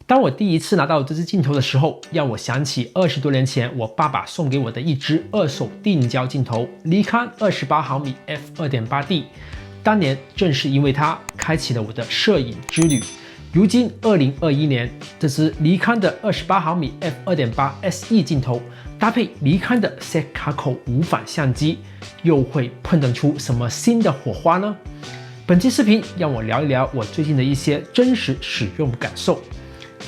当我第一次拿到这支镜头的时候，让我想起20多年前我爸爸送给我的一支二手定焦镜头，尼康28mm f2.8D。当年正是因为它开启了我的摄影之旅。如今2021年，这支尼康的28mm f2.8 SE 镜头搭配尼康的 Z 卡口无反相机，又会碰撞出什么新的火花呢？本期视频让我聊一聊我最近的一些真实使用感受。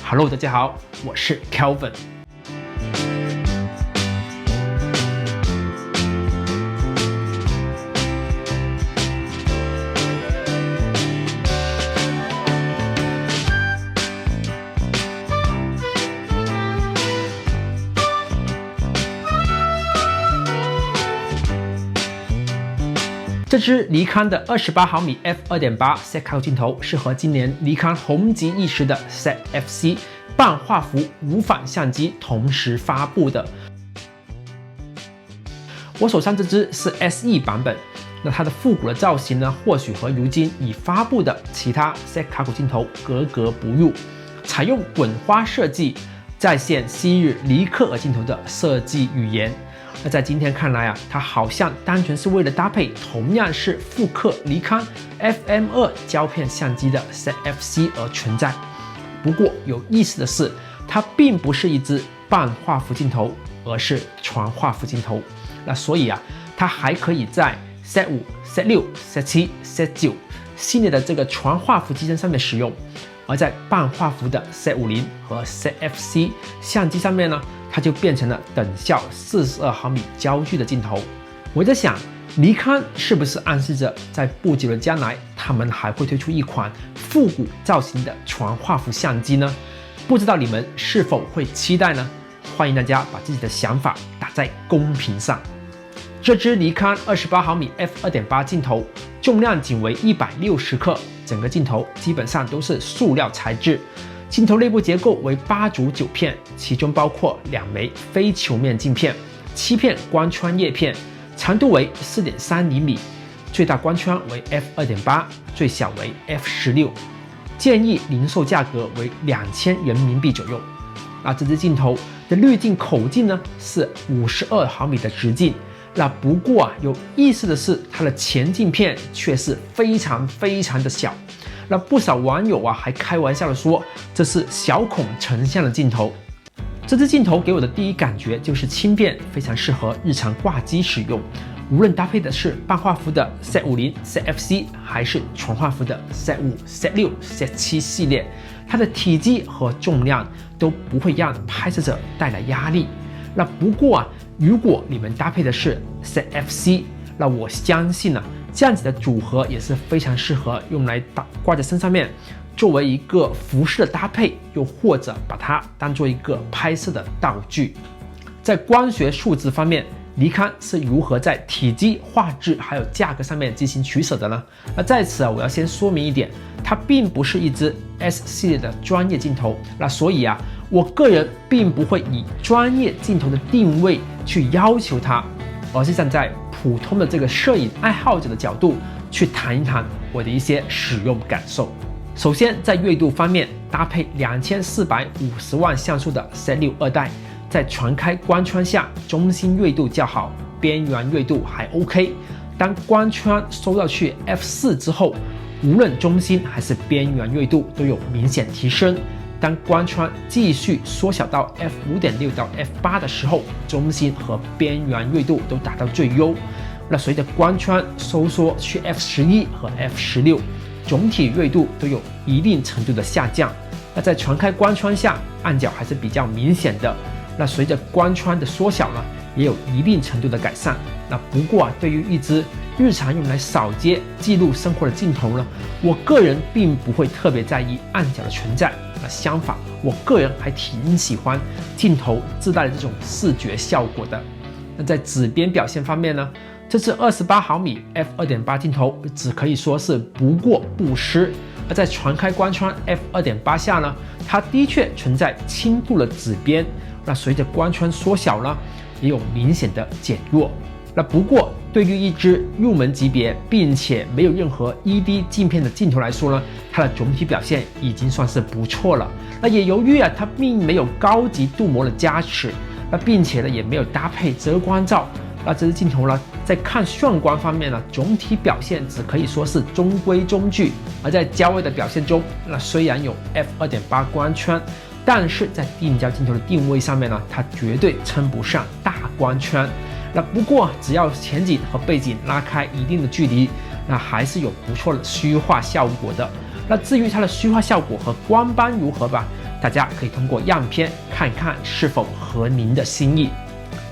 Hello， 大家好，我是 Kelvin。这支尼康的28mm f2.8 Z 卡口镜头是和今年尼康红极一时的 ZFC 半画幅无反相机同时发布的。我手上这支是 SE 版本，那它的复古的造型呢，或许和如今已发布的其他 Z 卡口镜头格格不入，采用滚花设计，再现昔日尼克尔镜头的设计语言。那在今天看来啊，它好像单纯是为了搭配同样是复刻尼康 FM2 胶片相机的 ZFC 而存在。不过有意思的是，它并不是一支半画幅镜头，而是全画幅镜头。那所以啊，它还可以在 Z5、Z6、Z7、Z9 系列的这个全画幅机身上面使用，而在半画幅的 Z50 和 ZFC 相机上面呢，它就变成了等效42毫米焦距的镜头。我在想，尼康是不是暗示着在不久的将来，他们还会推出一款复古造型的全画幅相机呢？不知道你们是否会期待呢？欢迎大家把自己的想法打在公屏上。这支尼康28mm f2.8 镜头重量仅为160克，整个镜头基本上都是塑料材质。镜头内部结构为8组9片，其中包括2枚非球面镜片、7片光圈叶片，长度为4.3厘米，最大光圈为 f2.8， 最小为 f16， 建议零售价格为2000人民币左右。那这支镜头的滤镜口径呢是52毫米的直径。那不过啊，有意思的是，它的前镜片却是非常的小。那不少网友啊还开玩笑的说，这是小孔成像的镜头。这支镜头给我的第一感觉就是轻便，非常适合日常挂机使用。无论搭配的是半画幅的 Z50、ZFC 还是全画幅的 Z5、Z6、Z7 系列，它的体积和重量都不会让拍摄者带来压力。那不过啊，如果你们搭配的是 ZFC， 那我相信啊，这样子的组合也是非常适合用来挂在身上面，作为一个服饰的搭配，又或者把它当做一个拍摄的道具。在光学数值方面，尼康是如何在体积、画质还有价格上面进行取舍的呢？那在此啊，我要先说明一点，它并不是一支 S 系列的专业镜头，那所以啊，我个人并不会以专业镜头的定位去要求它，而是站在普通的这个摄影爱好者的角度去谈一谈我的一些使用感受。首先，在锐度方面，搭配2450万像素的 Z6 二代，在全开光圈下，中心锐度较好，边缘锐度还 OK。当光圈收到去 F4 之后，无论中心还是边缘锐度都有明显提升。当光圈继续缩小到 F5.6 到 F8 的时候，中心和边缘锐度都达到最优。那随着光圈收缩去 F11 和 F16， 总体锐度都有一定程度的下降。那在全开光圈下，暗角还是比较明显的。那随着光圈的缩小呢，也有一定程度的改善。那不过啊，对于一支日常用来扫街记录生活的镜头呢，我个人并不会特别在意暗角的存在。那相反，我个人还挺喜欢镜头自带的这种视觉效果的。那在指边表现方面呢，这支28mm f2.8 镜头只可以说是不过不失。而在全开光圈 f2.8 下呢，它的确存在轻度的指边。那随着光圈缩小呢，也有明显的减弱。那不过对于一支入门级别并且没有任何 ED 镜片的镜头来说呢，它的总体表现已经算是不错了。那也由于它并没有高级镀膜的加持，并且呢也没有搭配遮光罩，那这支镜头呢在看炫光方面呢，总体表现只可以说是中规中矩。而在焦位的表现中，那虽然有 f2.8 光圈，但是在定焦镜头的定位上面呢，它绝对称不上大光圈。那不过只要前景和背景拉开一定的距离，那还是有不错的虚化效果的。那至于它的虚化效果和光斑如何吧，大家可以通过样片看看是否合您的心意。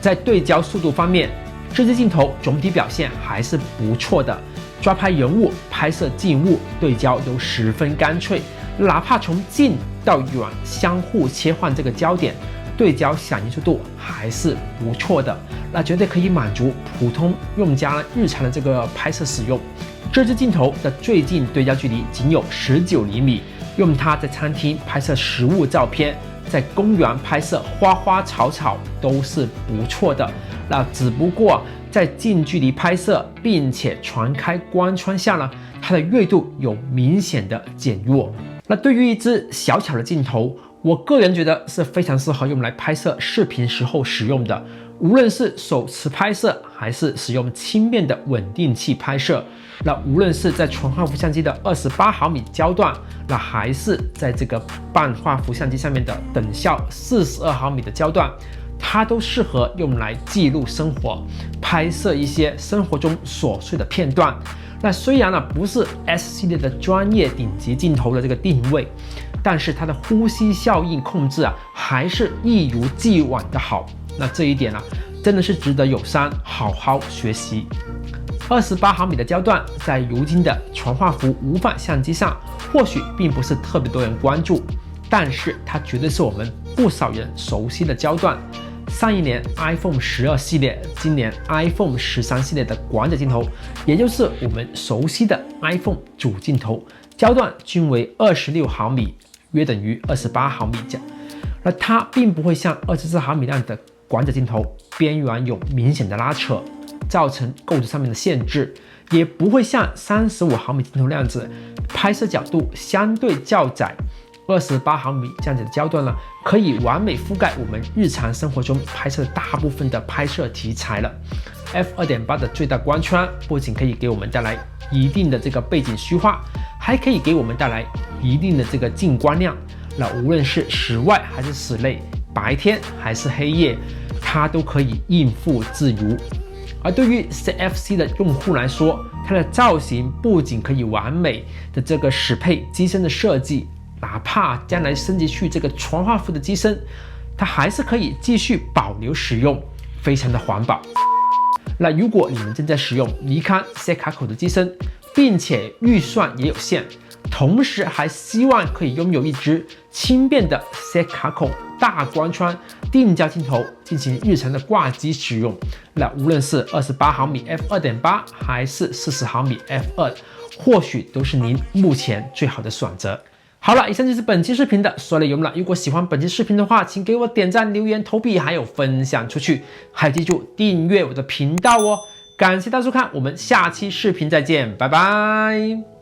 在对焦速度方面，这支镜头总体表现还是不错的，抓拍人物、拍摄静物对焦都十分干脆，哪怕从近到远相互切换这个焦点，对焦响应速度还是不错的，那绝对可以满足普通用家日常的这个拍摄使用。这支镜头的最近对焦距离仅有19厘米，用它在餐厅拍摄食物照片，在公园拍摄花花草草都是不错的。那只不过在近距离拍摄并且全开光圈下呢，它的锐度有明显的减弱。那对于一支小巧的镜头，我个人觉得是非常适合用来拍摄视频时候使用的，无论是手持拍摄还是使用轻便的稳定器拍摄，那无论是在全画幅相机的28毫米焦段，那还是在这个半画幅相机上面的等效42毫米的焦段，它都适合用来记录生活，拍摄一些生活中琐碎的片段。那虽然呢不是 S 系列的专业顶级镜头的这个定位，但是它的呼吸效应控制还是一如既往的好。那这一点真的是值得友商好好学习。28毫米的焦段在如今的全画幅无反相机上，或许并不是特别多人关注，但是它绝对是我们不少人熟悉的焦段。上一年 iPhone 12系列，今年 iPhone 13系列的广角镜头，也就是我们熟悉的 iPhone 主镜头，焦段均为26毫米，约等于28毫米焦。那它并不会像24毫米那样的广角镜头边缘有明显的拉扯，造成构图上面的限制，也不会像35毫米镜头那样子，拍摄角度相对较窄。28毫米这样子的焦段呢，可以完美覆盖我们日常生活中拍摄大部分的拍摄题材了。f2.8 的最大光圈不仅可以给我们带来一定的这个背景虚化，还可以给我们带来一定的这个进光量。那无论是室外还是室内，白天还是黑夜，它都可以应付自如。而对于 CFC 的用户来说，它的造型不仅可以完美的这个适配机身的设计，哪怕将来升级去这个全画幅的机身，它还是可以继续保留使用，非常的环保。那如果你们正在使用尼康 C 卡口的机身，并且预算也有限，同时还希望可以拥有一支轻便的 C 卡口大光圈定焦镜头进行日常的挂机使用，那无论是28毫米 f2.8 还是40毫米 f2， 或许都是您目前最好的选择。好了，以上就是本期视频的所有内容了。如果喜欢本期视频的话，请给我点赞、留言、投币，还有分享出去，还有记住订阅我的频道哦。感谢大家收看，我们下期视频再见，拜拜。